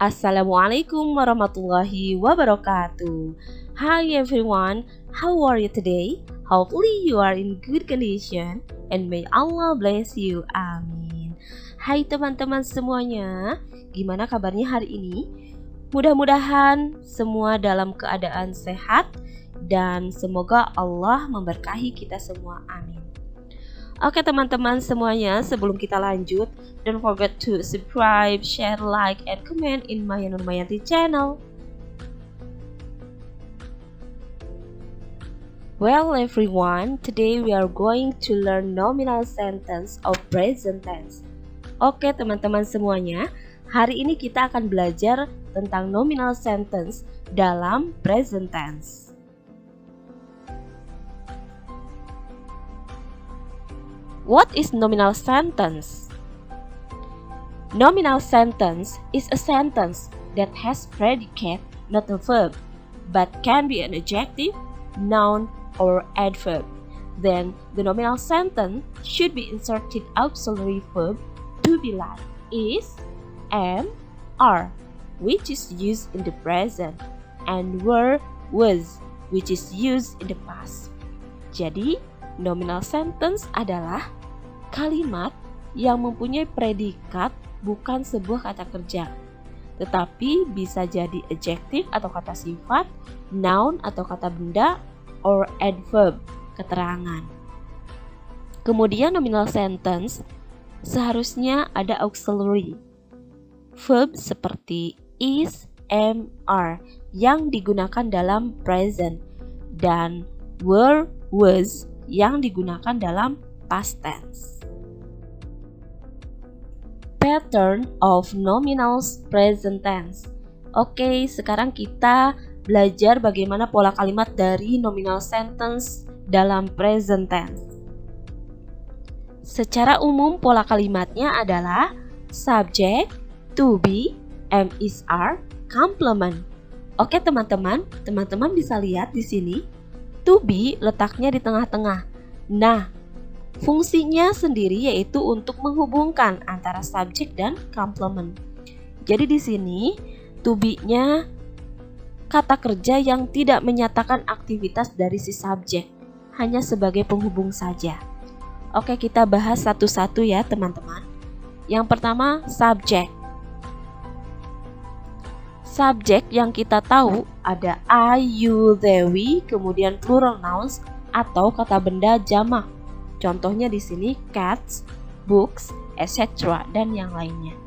Assalamualaikum warahmatullahi wabarakatuh. Hi everyone, how are you today? Hopefully you are in good condition and may Allah bless you. Amin. Hai teman-teman semuanya, gimana kabarnya hari ini? Mudah-mudahan semua dalam keadaan sehat dan semoga Allah memberkahi kita semua. Amin. Oke teman-teman semuanya, sebelum kita lanjut, don't forget to subscribe, share, like, and comment in Maya Nurmayanti channel. Well everyone, today we are going to learn nominal sentence of present tense. Oke teman-teman semuanya, hari ini kita akan belajar tentang nominal sentence dalam present tense. What is nominal sentence? Nominal sentence is a sentence that has predicate, not a verb, but can be an adjective, noun, or adverb. Then the nominal sentence should be inserted auxiliary verb to be like is, am, are, which is used in the present, and were, was, which is used in the past. Jadi, nominal sentence adalah kalimat yang mempunyai predikat bukan sebuah kata kerja, tetapi bisa jadi adjective atau kata sifat, noun atau kata benda, or adverb, keterangan. Kemudian nominal sentence seharusnya ada auxiliary verb seperti is, am, are yang digunakan dalam present dan were, was yang digunakan dalam past tense. Pattern of nominal present tense. Oke, sekarang kita belajar bagaimana pola kalimat dari nominal sentence dalam present tense. Secara umum pola kalimatnya adalah subject, to be, am, is, are, complement. Oke teman-teman bisa lihat di sini to be letaknya di tengah-tengah. Nah, fungsinya sendiri yaitu untuk menghubungkan antara subjek dan complement. Jadi di sini to be-nya kata kerja yang tidak menyatakan aktivitas dari si subjek, hanya sebagai penghubung saja. Oke, kita bahas satu-satu ya teman-teman. Yang pertama, subjek. Subjek yang kita tahu ada I, you, they, we, kemudian plural nouns atau kata benda jamak. Contohnya di sini cats, books, etc. dan yang lainnya.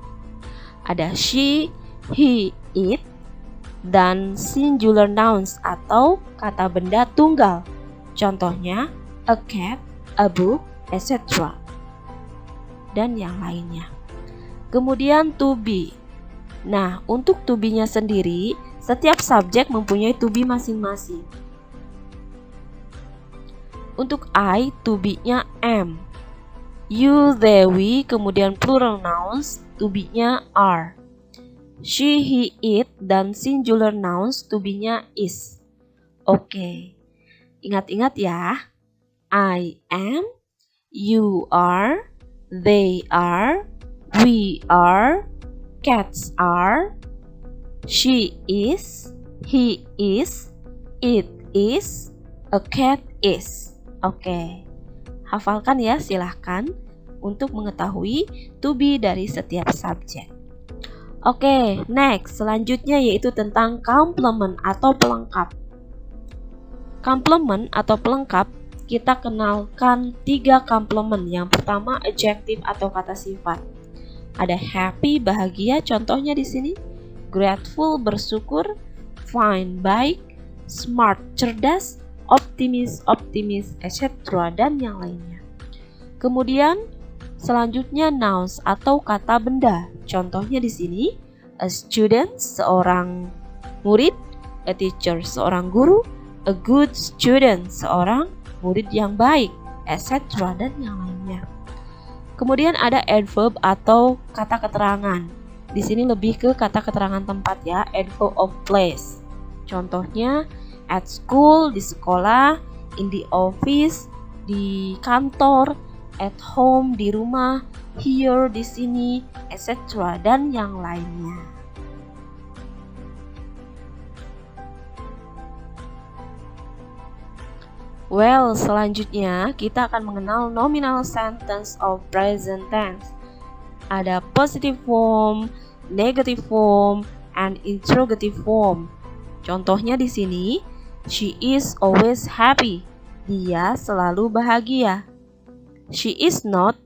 Ada she, he, it, dan singular nouns atau kata benda tunggal. Contohnya a cat, a book, etc. dan yang lainnya. Kemudian to be. Nah, untuk to be-nya sendiri, setiap subjek mempunyai to be masing-masing. Untuk I, to be-nya am. You, they, we, kemudian plural nouns, to be-nya are. She, he, it, dan singular nouns, to be-nya is. Oke, ingat-ingat ya. I am, you are, they are, we are, cats are, she is, he is, it is, a cat is. Oke, hafalkan ya silahkan untuk mengetahui to be dari setiap subjek. Oke, next, selanjutnya yaitu tentang complement atau pelengkap. Complement atau pelengkap, kita kenalkan 3 complement. Yang pertama adjective atau kata sifat. Ada happy, bahagia, contohnya di sini. Grateful, bersyukur. Fine, baik. Smart, cerdas. Optimis, etc. dan yang lainnya. Kemudian selanjutnya nouns atau kata benda. Contohnya di sini a student, seorang murid. A teacher, seorang guru. A good student, seorang murid yang baik, etc. dan yang lainnya. Kemudian ada adverb atau kata keterangan. Di sini lebih ke kata keterangan tempat ya, adverb of place. Contohnya at school, di sekolah, in the office, di kantor, at home, di rumah, here, di sini, etc. dan yang lainnya. Well, selanjutnya kita akan mengenal nominal sentence of present tense. Ada positive form, negative form, and interrogative form. Contohnya di sini, she is always happy. Dia selalu bahagia. She is not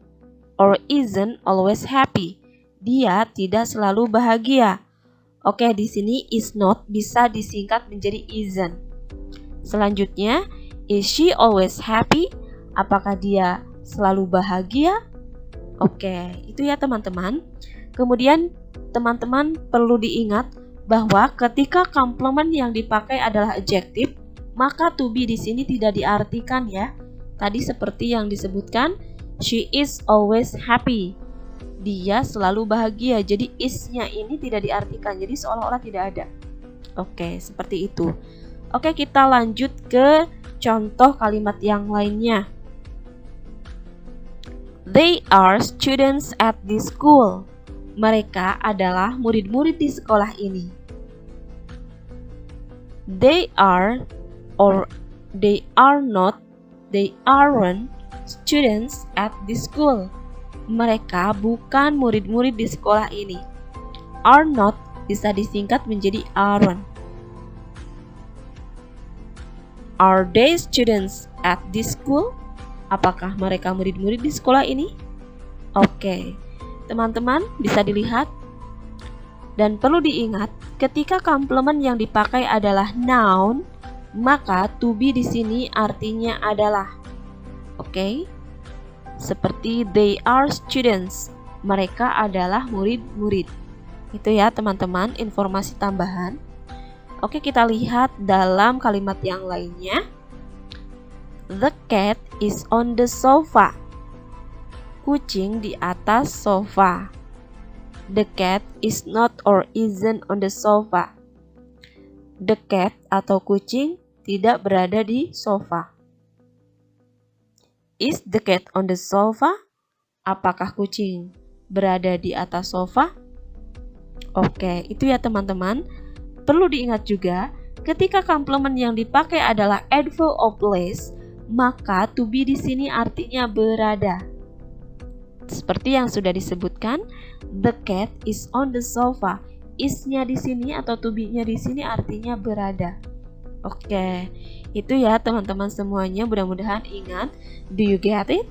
or isn't always happy. Dia tidak selalu bahagia. Oke, di sini is not bisa disingkat menjadi isn't. Selanjutnya, is she always happy? Apakah dia selalu bahagia? Oke, itu ya teman-teman. Kemudian teman-teman perlu diingat bahwa ketika komplement yang dipakai adalah adjektif, maka to be di sini tidak diartikan ya. Tadi seperti yang disebutkan, she is always happy. Dia selalu bahagia. Jadi is-nya ini tidak diartikan. Jadi seolah-olah tidak ada. Oke, seperti itu. Oke, kita lanjut ke contoh kalimat yang lainnya. They are students at this school. Mereka adalah murid-murid di sekolah ini. They are or they are not, they aren't students at this school. Mereka bukan murid-murid di sekolah ini. Are not bisa disingkat menjadi aren't. Are they students at this school? Apakah mereka murid-murid di sekolah ini? Oke, teman-teman bisa dilihat. Dan perlu diingat, ketika komplement yang dipakai adalah noun, maka to be di sini artinya adalah. Oke, seperti they are students. Mereka adalah murid-murid. Itu ya teman-teman, informasi tambahan. Oke, kita lihat dalam kalimat yang lainnya. The cat is on the sofa. Kucing di atas sofa. The cat is not or isn't on the sofa. The cat atau kucing tidak berada di sofa. Is the cat on the sofa? Apakah kucing berada di atas sofa? Oke, itu ya teman-teman. Perlu diingat juga, ketika komplement yang dipakai adalah adverb of place, maka to be di sini artinya berada. Seperti yang sudah disebutkan, the cat is on the sofa. Is-nya di sini atau to be-nya di sini artinya berada. Oke, itu ya teman-teman semuanya. Mudah-mudahan ingat. Do you get it?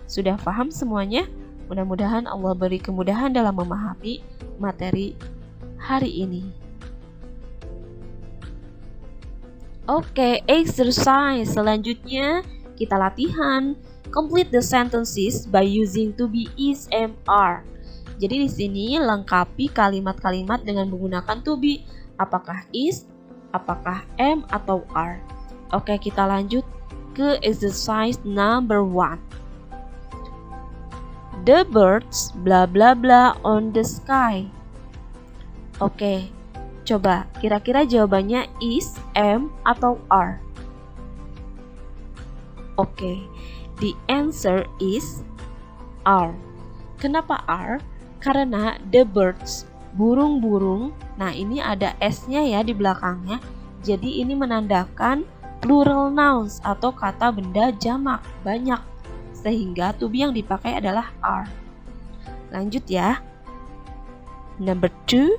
Sudah paham semuanya? Mudah-mudahan Allah beri kemudahan dalam memahami materi hari ini. Oke, exercise selanjutnya kita latihan. Complete the sentences by using to be, is, am, are. Jadi di sini lengkapi kalimat-kalimat dengan menggunakan to be. Apakah is, apakah am atau are. Oke, kita lanjut ke exercise number 1. The birds bla bla bla on the sky. Oke, coba kira-kira jawabannya is, am, atau are. Oke, the answer is are. Kenapa are? Karena the birds, burung-burung. Nah, ini ada s-nya ya di belakangnya. Jadi ini menandakan plural nouns atau kata benda jamak, banyak. Sehingga to be yang dipakai adalah are. Lanjut ya. Number 2.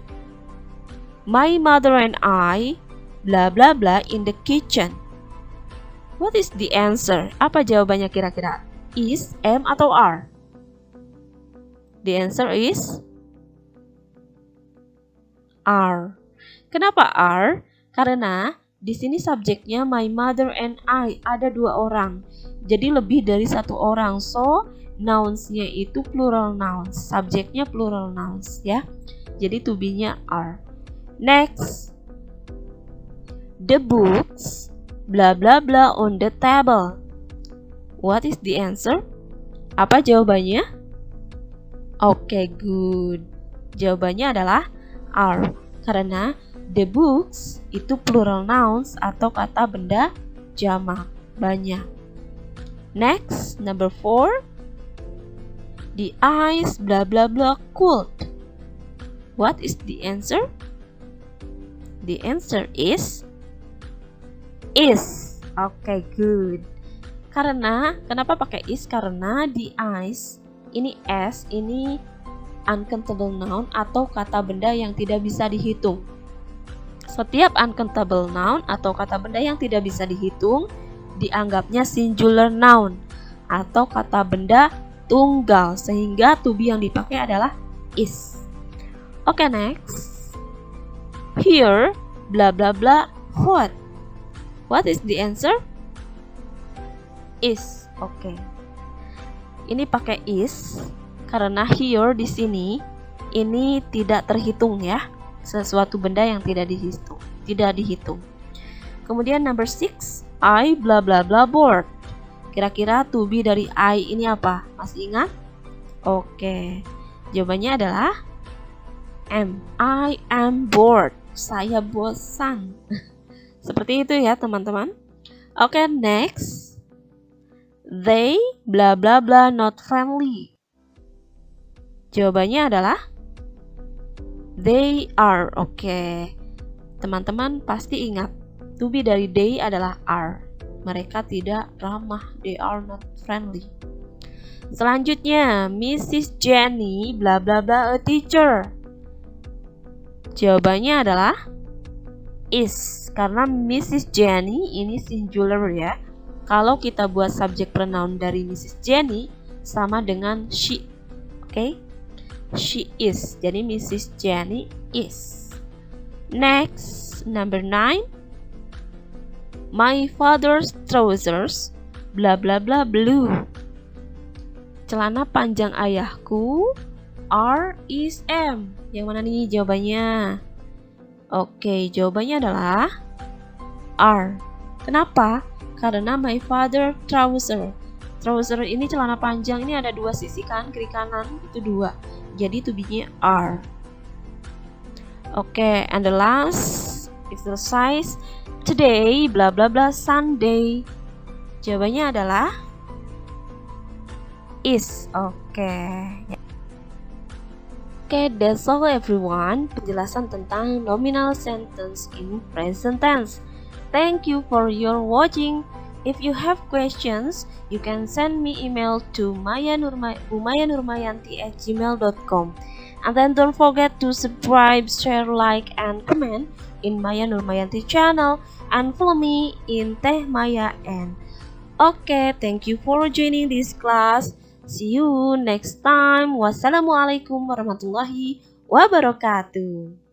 My mother and I bla bla bla in the kitchen. What is the answer? Apa jawabannya kira-kira? Is, am, atau are? The answer is are. Kenapa are? Karena di sini subjeknya my mother and I, ada 2 orang. Jadi lebih dari 1 orang. So, nouns-nya itu plural nouns. Subjeknya plural nouns ya. Jadi to be-nya are. Next. The books bla bla bla on the table. What is the answer? Apa jawabannya? Oke, good. Jawabannya adalah are. Karena the books itu plural nouns atau kata benda jamak, banyak. Next, number 4. The ice bla bla bla cooled. What is the answer? The answer is Oke, good. Kenapa pakai is? Karena di is ini s ini uncountable noun atau kata benda yang tidak bisa dihitung. Setiap uncountable noun atau kata benda yang tidak bisa dihitung dianggapnya singular noun atau kata benda tunggal, sehingga to be yang dipakai adalah is. Oke, next. Here bla bla bla what? What is the answer? Is. Oke. Ini pakai is karena here di sini ini tidak terhitung ya. Sesuatu benda yang tidak dihitung. Kemudian number 6, I bla bla bla bored. Kira-kira to be dari I ini apa? Masih ingat? Oke. Jawabannya adalah am. I am bored. Saya bosan. Seperti itu ya, teman-teman. Oke, next. They bla bla bla not friendly. Jawabannya adalah they are. Oke. Teman-teman pasti ingat, to be dari they adalah are. Mereka tidak ramah. They are not friendly. Selanjutnya, Mrs. Jenny bla bla bla a teacher. Jawabannya adalah is, karena Mrs. Jenny ini singular ya. Kalau kita buat subjek pronoun dari Mrs. Jenny sama dengan she. Oke? She is. Jadi Mrs. Jenny is. Next, number 9. My father's trousers bla bla bla blue. Celana panjang ayahku are is am. Yang mana nih jawabannya? Oke, jawabannya adalah are. Kenapa? Karena my father trouser. Trouser ini celana panjang, ini ada dua sisi kan, kiri kanan itu dua. Jadi to be-nya are. Oke, and the last exercise. Today bla bla bla Sunday. Jawabannya adalah is. Oke, that's all everyone. Penjelasan tentang nominal sentence in present tense. Thank you for your watching. If you have questions, you can send me email to bumayanurmayanti@gmail.com. And then don't forget to subscribe, share, like, and comment in Maya Nurmayanti channel, and follow me in Teh Maya N. Okay, thank you for joining this class. See you next time. Wassalamualaikum warahmatullahi wabarakatuh.